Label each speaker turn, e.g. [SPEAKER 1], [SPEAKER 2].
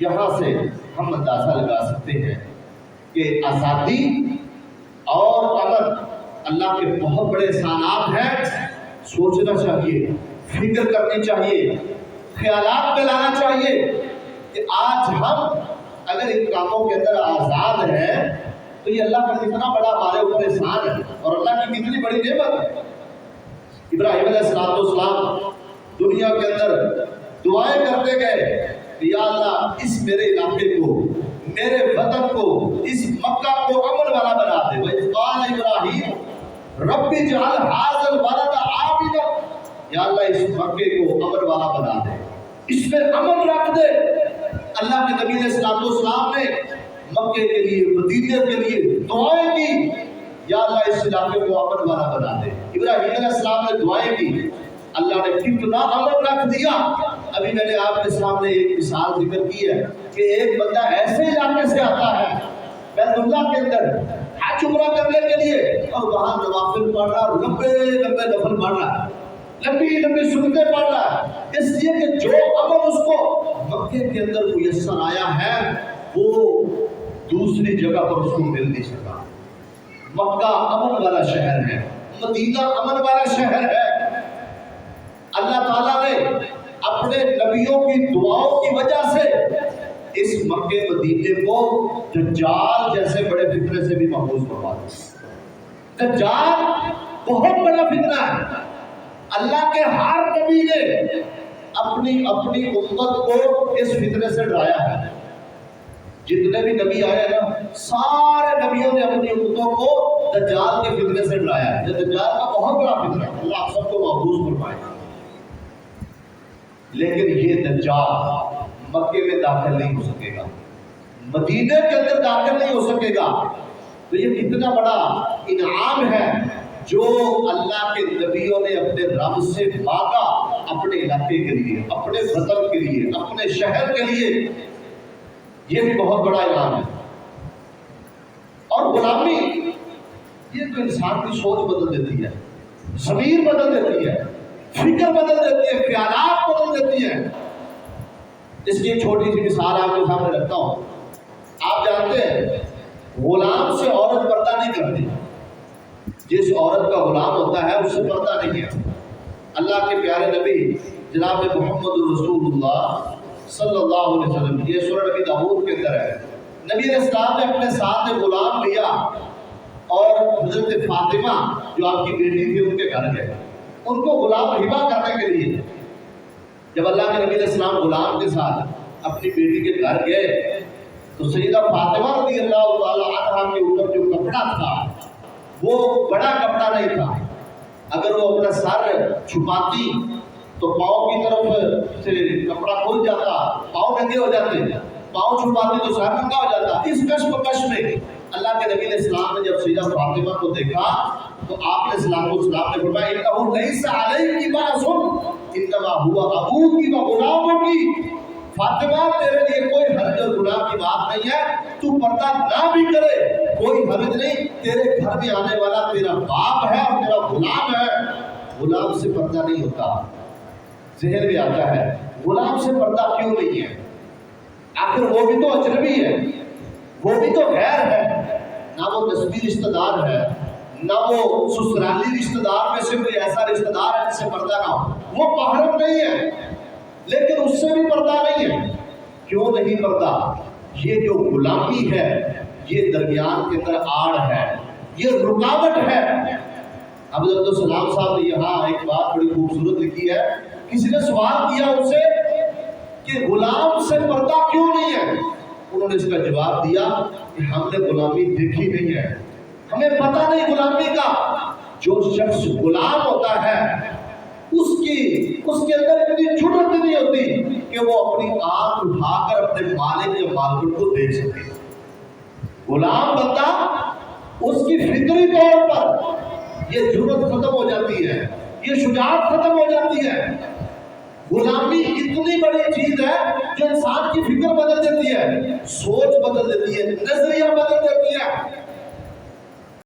[SPEAKER 1] یہاں سے ہم اندازہ لگا سکتے ہیں کہ آزادی اور امن اللہ کے بہت بڑے احسانات ہیں. سوچنا چاہیے، فکر کرنی چاہیے، خیالات میں لانا چاہیے کہ آج ہم اگر ان کاموں کے اندر آزاد ہیں تو یہ اللہ کا کتنا بڑا ہمارے اوپر احسان ہے اور اللہ کی کتنی بڑی نعمت ہے. ابراہیم علیہ السلام دنیا کے اندر دعائیں کرتے گئے کہ یا اللہ اس میرے علاقے کو، میرے وطن کو، اس مکہ کو امن والا بنا دے. وَإِذْ قَالَ إِبْرَاهِيمُ رَبِّ اجْعَلْ هَٰذَا الْبَلَدَ آمِنًا، یا اللہ اس مکے کو امن والا بنا دے، اس میں امن رکھ دے. اللہ کے نبی علیہ السلام نے مکے کے لیے، مدینے کے لیے دعائیں کی، یا اللہ اس علاقے کو امن والا بنا دے. ابراہیم علیہ السلام نے دعائیں کی، اللہ نے کتنا امن رکھ دیا. ابھی میں نے آپ کے سامنے ایک مثال ذکر کی ہے کہ ایک بندہ ایسے علاقے سے آتا ہے بیت اللہ کے اندر حج عمرہ کرنے کے لیے اور وہاں نوافل پڑھ رہا، لمبے لمبے نفل پڑھ رہا، لمبی لمبی سنتیں پڑھ رہا ہے، اس لیے کہ جو امن اس کو مکے کے اندر میسر آیا ہے وہ دوسری جگہ پر اس کو مل نہیں سکا. مکہ امن والا شہر ہے، مدینہ امن والا شہر ہے. اللہ تعالیٰ نے اپنے نبیوں کی دعاؤں کی وجہ سے اس مکے مدینے کو دجال جیسے بڑے فتنے سے بھی محفوظ کروا دیا. دجال بہت بڑا فتنہ ہے. اللہ کے ہر نبی نے اپنی امت کو اس فتنے سے ڈرایا ہے. جتنے بھی نبی آئے نا سارے نبیوں نے اپنی امتوں کو دجال کے فتنے سے ڈرایا ہے. یہ دجال کا بہت بڑا فتنہ ہے، اللہ آپ سب کو محفوظ فرمائے. لیکن یہ دجال مکے میں داخل نہیں ہو سکے گا، مدینے کے اندر داخل نہیں ہو سکے گا. تو یہ کتنا بڑا انعام ہے جو اللہ کے نبیوں نے اپنے رب سے مانگا اپنے علاقے کے لیے، اپنے وطن کے لیے، اپنے شہر کے لیے. یہ بھی بہت بڑا انعام ہے. اور غلامی یہ تو انسان کی سوچ بدل دیتی ہے، ضمیر بدل دیتی ہے، فکر بدل دیتی ہے، خیالات بدل دیتی ہے. اس کی ایک چھوٹی سی مثال آپ کے سامنے رکھتا ہوں. آپ جانتے ہیں غلام سے عورت پردہ نہیں کرتی. جس عورت کا غلام ہوتا ہے اس سے پردہ نہیں ہے. اللہ کے پیارے نبی جناب محمد رسول اللہ صلی اللہ علیہ وسلم، یہ سورہ نبی داؤد کے اندر ہے، نبی علیہ السلام نے اپنے ساتھ غلام لیا اور حضرت فاطمہ جو آپ کی بیٹی تھی ان کے گھر گئے. ان کو غلام ہبہ کرنے کے لیے جب اللہ کے نبی علیہ السلام غلام کے ساتھ اپنی بیٹی کے گھر گئے تو سیدہ فاطمہ رضی اللہ تعالی عنہا کے اوپر جو کپڑا تھا وہ بڑا کپڑا نہیں تھا. اگر وہ اپنا سر چھپاتی تو پاؤں کی طرف سے کپڑا کھل جاتا، پاؤں ننگے ہو جاتے، پاؤں چھپاتی تو سر ننگا ہو جاتا. اس کشمکش میں اللہ کے نبی علیہ السلام نے جب سیدہ فاطمہ کو دیکھا تو آپ علیہ السلام نے فرمایا انہ لیس علیک باس انما هو ابوک و غلامک. فاطمہ تیرے لیے کوئی حرج اور گناہ کی بات نہیں ہے، تو پردہ نہ بھی کرے کوئی حرج نہیں. تیرے گھر میں آنے والا تیرا باپ ہے اور تیرا غلام ہے. غلام سے پردہ نہیں ہوتا. ذہن میں آتا ہے غلام سے پردہ کیوں نہیں ہے؟ آخر وہ بھی تو اجنبی ہے، وہ بھی تو غیر ہے، نہ وہ نسبی رشتہ دار ہے، نہ وہ سسرالی رشتہ دار میں سے کوئی ایسا رشتہ دار ہے جس سے پردہ نہ ہو. وہ محرم نہیں ہے لیکن اس سے بھی پردہ نہیں ہے. کیوں نہیں پردہ؟ یہ جو غلامی ہے یہ درمیان کے اندر آڑ ہے، یہ رکاوٹ ہے. حضرت عبدالسلام صاحب نے یہاں ایک بات بڑی خوبصورت لکھی ہے. کسی نے سوال کیا ان سے کہ غلام سے پردہ کیوں نہیں ہے؟ انہوں نے اس کا جواب دیا کہ ہم نے غلامی دیکھی نہیں ہے، ہمیں پتہ نہیں غلامی کا. جو شخص غلام ہوتا ہے اس کے اندر اتنی جرأت نہیں ہوتی کہ وہ اپنی آنکھ اٹھا کر اپنے مالک یا مالکن کو دیکھ سکے. غلام بندہ اس کی فطری طور پر یہ جرأت ختم ہو جاتی ہے، یہ شجاعت ختم ہو جاتی ہے. غلامی اتنی بڑی چیز ہے جو انسان کی فکر بدل دیتی ہے، سوچ بدل دیتی ہے، نظریہ بدل دیتی ہے.